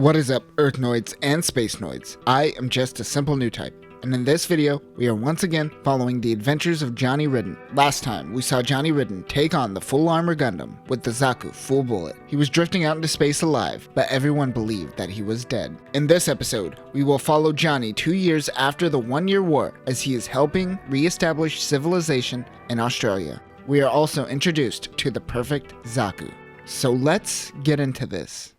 What is up, Earthnoids and Spacenoids? I am just a simple new type, and in this video, we are once again following the adventures of Johnny Ridden. Last time, we saw Johnny Ridden take on the full armor Gundam with the Zaku full bullet. He was drifting out into space alive, but everyone believed that he was dead. In this episode, we will follow Johnny 2 years after the 1-year war as he is helping re-establish civilization in Australia. We are also introduced to the perfect Zaku. So let's get into this.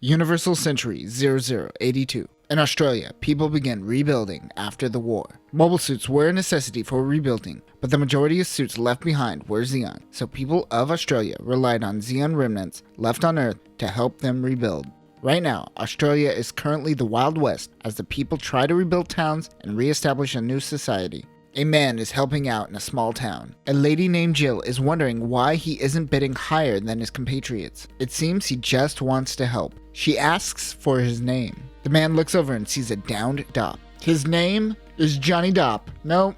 Universal Century 0082. In Australia, people began rebuilding after the war. Mobile suits were a necessity for rebuilding, but the majority of suits left behind were Zeon, so people of Australia relied on Zeon remnants left on Earth to help them rebuild. Right now, Australia is currently the Wild West as the people try to rebuild towns and re-establish a new society. A man is helping out in a small town. A lady named Jill is wondering why he isn't bidding higher than his compatriots. It seems he just wants to help. She asks for his name. The man looks over and sees a downed Dop. His name is Johnny Dop. No,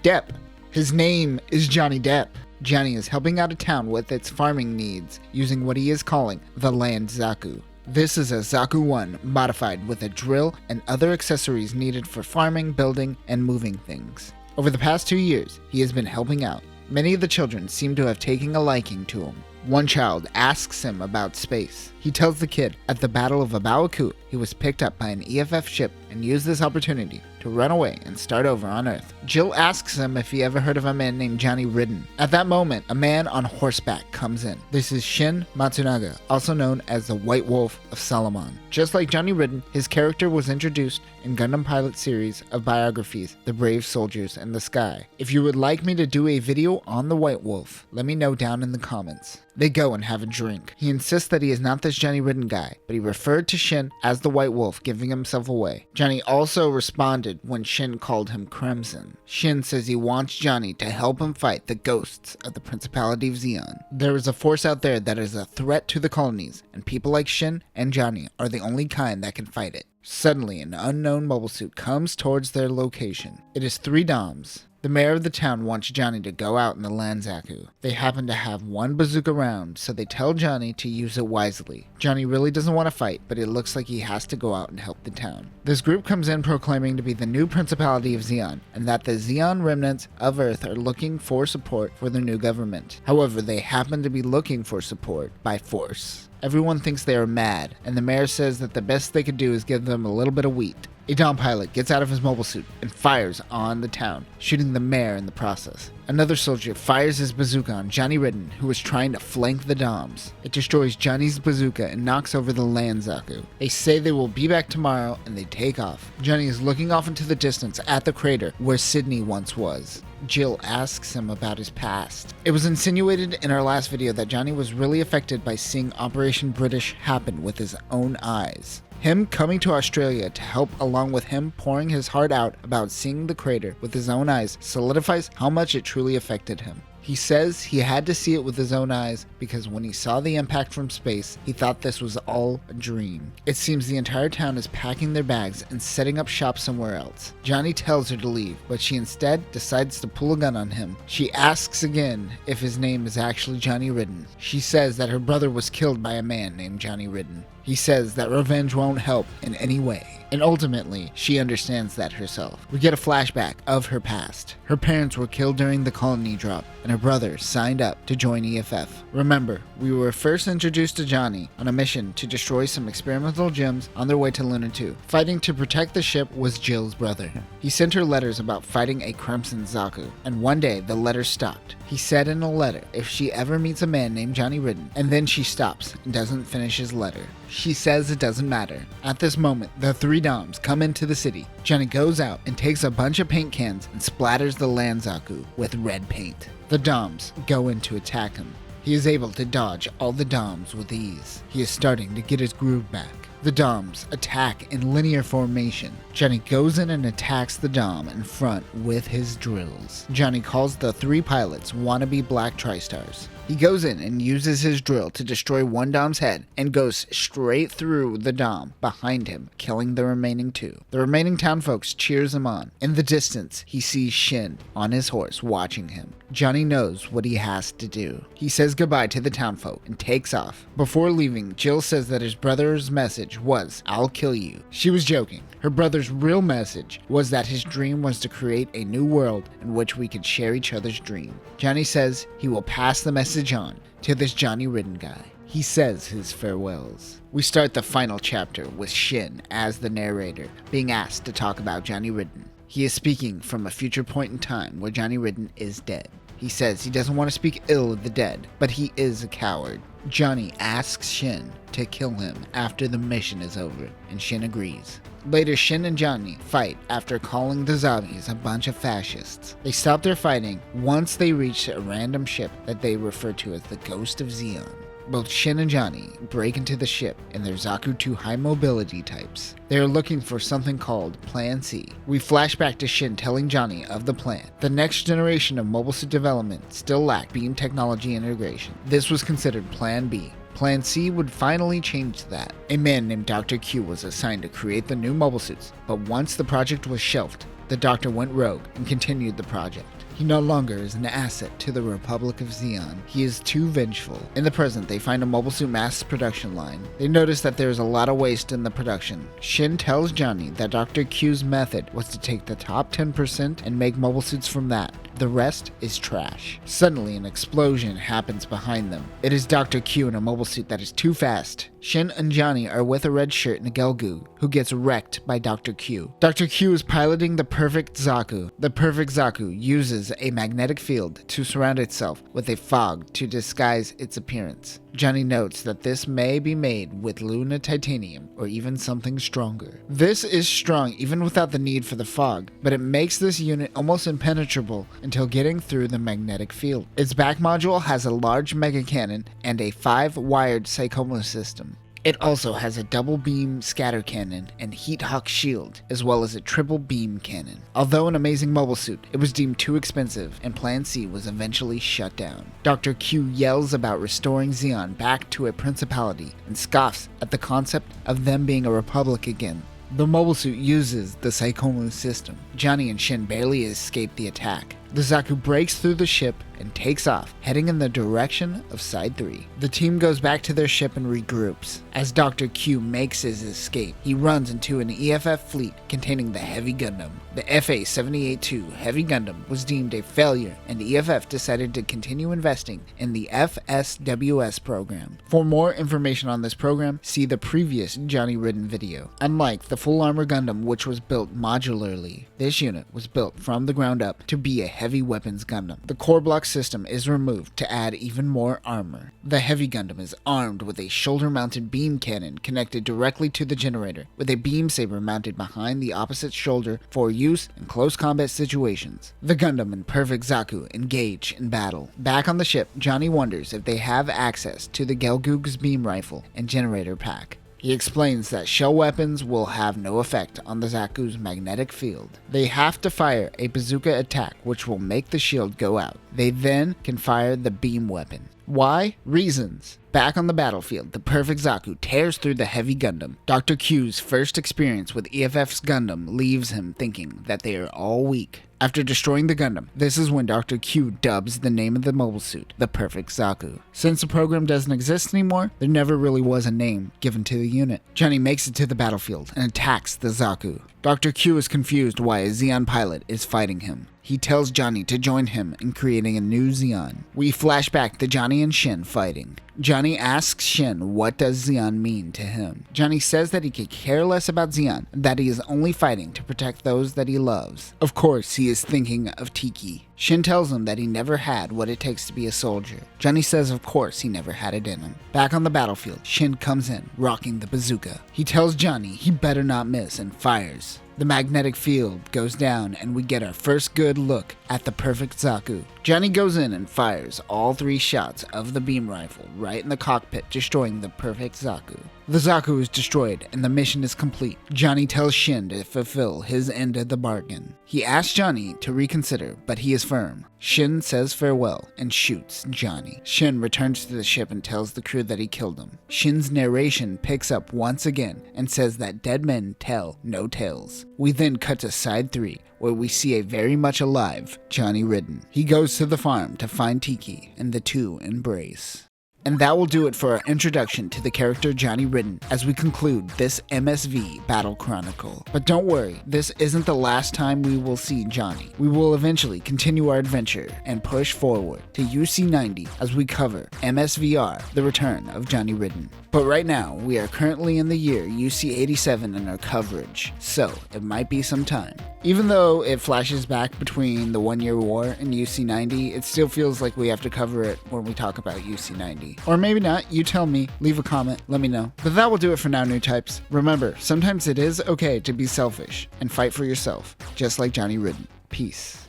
Depp. His name is Johnny Depp. Johnny is helping out a town with its farming needs using what he is calling the Land Zaku. This is a Zaku 1 modified with a drill and other accessories needed for farming, building, and moving things. Over the past 2 years, he has been helping out. Many of the children seem to have taken a liking to him. One child asks him about space. He tells the kid at the Battle of A Baoa Qu he was picked up by an EFF ship and used this opportunity to run away and start over on Earth. Jill asks him if he ever heard of a man named Johnny Ridden. At that moment, a man on horseback comes in. This is Shin Matsunaga, also known as the White Wolf of Solomon. Just like Johnny Ridden, his character was introduced in Gundam Pilot series of biographies, The Brave Soldiers in the Sky. If you would like me to do a video on the White Wolf, let me know down in the comments. They go and have a drink. He insists that he is not this Johnny Ridden guy, but he referred to Shin as the White Wolf, giving himself away. Johnny also responded when Shin called him Crimson. Shin says he wants Johnny to help him fight the ghosts of the Principality of Zeon. There is a force out there that is a threat to the colonies, and people like Shin and Johnny are the only kind that can fight it. Suddenly, an unknown mobile suit comes towards their location. It is 3 Doms. The mayor of the town wants Johnny to go out in the Land Zaku. They happen to have 1 bazooka round, so they tell Johnny to use it wisely. Johnny really doesn't want to fight, but it looks like he has to go out and help the town. This group comes in proclaiming to be the new Principality of Zeon, and that the Zeon remnants of Earth are looking for support for their new government. However, they happen to be looking for support by force. Everyone thinks they are mad, and the mayor says that the best they could do is give them a little bit of wheat. A Dom pilot gets out of his mobile suit and fires on the town, shooting the mayor in the process. Another soldier fires his bazooka on Johnny Ridden, who is trying to flank the Doms. It destroys Johnny's bazooka and knocks over the Land Zaku. They say they will be back tomorrow, and they take off. Johnny is looking off into the distance at the crater where Sydney once was. Jill asks him about his past. It was insinuated in our last video that Johnny was really affected by seeing Operation British happen with his own eyes. Him coming to Australia to help, along with him pouring his heart out about seeing the crater with his own eyes, solidifies how much it truly affected him. He says he had to see it with his own eyes because when he saw the impact from space, he thought this was all a dream. It seems the entire town is packing their bags and setting up shop somewhere else. Johnny tells her to leave, but she instead decides to pull a gun on him. She asks again if his name is actually Johnny Ridden. She says that her brother was killed by a man named Johnny Ridden. He says that revenge won't help in any way, and ultimately, she understands that herself. We get a flashback of her past. Her parents were killed during the colony drop, and her brother signed up to join EFF. Remember, we were first introduced to Johnny on a mission to destroy some experimental gems on their way to Luna 2. Fighting to protect the ship was Jill's brother. He sent her letters about fighting a Crimson Zaku, and one day the letters stopped. He said in a letter if she ever meets a man named Johnny Ridden, and then she stops and doesn't finish his letter. She says it doesn't matter. At this moment, the 3 Doms come into the city. Johnny goes out and takes a bunch of paint cans and splatters the Land Zaku with red paint. The Doms go in to attack him. He is able to dodge all the Doms with ease. He is starting to get his groove back. The Doms attack in linear formation. Johnny goes in and attacks the Dom in front with his drills. Johnny calls the 3 pilots wannabe black Tri-Stars. He goes in and uses his drill to destroy one Dom's head and goes straight through the Dom behind him, killing the remaining 2. The remaining townfolks cheers him on. In the distance, he sees Shin on his horse watching him. Johnny knows what he has to do. He says goodbye to the townfolk and takes off. Before leaving, Jill says that his brother's message was, "I'll kill you." She was joking. Her brother's real message was that his dream was to create a new world in which we could share each other's dream. Johnny says he will pass the message on to this Johnny Ridden guy. He says his farewells. We start the final chapter with Shin as the narrator, being asked to talk about Johnny Ridden. He is speaking from a future point in time where Johnny Ridden is dead. He says he doesn't want to speak ill of the dead, but he is a coward. Johnny asks Shin to kill him after the mission is over, and Shin agrees. Later, Shin and Johnny fight after calling the zombies a bunch of fascists. They stop their fighting once they reach a random ship that they refer to as the Ghost of Zeon. Both Shin and Johnny break into the ship in their Zaku 2 high mobility types. They are looking for something called Plan C. We flash back to Shin telling Johnny of the plan. The next generation of mobile suit development still lacked beam technology integration. This was considered Plan B. Plan C would finally change that. A man named Dr. Q was assigned to create the new mobile suits, but once the project was shelved, the doctor went rogue and continued the project. He no longer is an asset to the Republic of Zeon. He is too vengeful. In the present, they find a mobile suit mass production line. They notice that there is a lot of waste in the production. Shin tells Johnny that Dr. Q's method was to take the top 10% and make mobile suits from that. The rest is trash. Suddenly, an explosion happens behind them. It is Dr. Q in a mobile suit that is too fast. Shin and Johnny are with a red shirt and a Gelgu, who gets wrecked by Dr. Q. Dr. Q is piloting the Perfect Zaku. The Perfect Zaku uses a magnetic field to surround itself with a fog to disguise its appearance. Johnny notes that this may be made with Luna titanium or even something stronger. This is strong even without the need for the fog, but it makes this unit almost impenetrable until getting through the magnetic field. Its back module has a large mega cannon and a 5-wired Psychoma system. It also has a double beam scatter cannon and heat hawk shield, as well as a triple beam cannon. Although an amazing mobile suit, it was deemed too expensive and Plan C was eventually shut down. Dr. Q yells about restoring Zeon back to a principality and scoffs at the concept of them being a republic again. The mobile suit uses the Psychomu system. Johnny and Shin barely escape the attack. The Zaku breaks through the ship and takes off, heading in the direction of Side 3. The team goes back to their ship and regroups. As Dr. Q makes his escape, he runs into an EFF fleet containing the Heavy Gundam. The FA-78-2 Heavy Gundam was deemed a failure, and EFF decided to continue investing in the FSWS program. For more information on this program, see the previous Johnny Ridden video. Unlike the Full Armor Gundam, which was built modularly, this unit was built from the ground up to be a heavy weapons Gundam. The core block system is removed to add even more armor. The Heavy Gundam is armed with a shoulder-mounted beam cannon connected directly to the generator, with a beam saber mounted behind the opposite shoulder for use in close combat situations. The Gundam and Perfect Zaku engage in battle. Back on the ship, Johnny wonders if they have access to the Gelgoog's beam rifle and generator pack. He explains that shell weapons will have no effect on the Zaku's magnetic field. They have to fire a bazooka attack which will make the shield go out. They then can fire the beam weapon. Why? Reasons. Back on the battlefield, the Perfect Zaku tears through the Heavy Gundam. Dr. Q's first experience with EFF's Gundam leaves him thinking that they are all weak. After destroying the Gundam, this is when Dr. Q dubs the name of the mobile suit, the Perfect Zaku. Since the program doesn't exist anymore, there never really was a name given to the unit. Johnny makes it to the battlefield and attacks the Zaku. Dr. Q is confused why a Zeon pilot is fighting him. He tells Johnny to join him in creating a new Zeon. We flash back to Johnny and Shin fighting. Johnny asks Shin what does Zeon mean to him. Johnny says that he could care less about Zeon, and that he is only fighting to protect those that he loves. Of course, he is thinking of Tiki. Shin tells him that he never had what it takes to be a soldier. Johnny says of course he never had it in him. Back on the battlefield, Shin comes in, rocking the bazooka. He tells Johnny he better not miss and fires. The magnetic field goes down and we get our first good look at the Perfect Zaku. Johnny goes in and fires all 3 shots of the beam rifle right in the cockpit, destroying the Perfect Zaku. The Zaku is destroyed and the mission is complete. Johnny tells Shin to fulfill his end of the bargain. He asks Johnny to reconsider, but he is firm. Shin says farewell and shoots Johnny. Shin returns to the ship and tells the crew that he killed him. Shin's narration picks up once again and says that dead men tell no tales. We then cut to side 3, where we see a very much alive Johnny Ridden. He goes to the farm to find Tiki, and the two embrace. And that will do it for our introduction to the character Johnny Ridden as we conclude this MSV Battle Chronicle. But don't worry, this isn't the last time we will see Johnny. We will eventually continue our adventure and push forward to UC90 as we cover MSVR, The Return of Johnny Ridden. But right now, we are currently in the year UC87 in our coverage, so it might be some time. Even though it flashes back between the 1 year war and UC90, it still feels like we have to cover it when we talk about UC90. Or maybe not, you tell me, leave a comment, let me know. But that will do it for now, new types. Remember, sometimes it is okay to be selfish and fight for yourself, just like Johnny Ridden. Peace.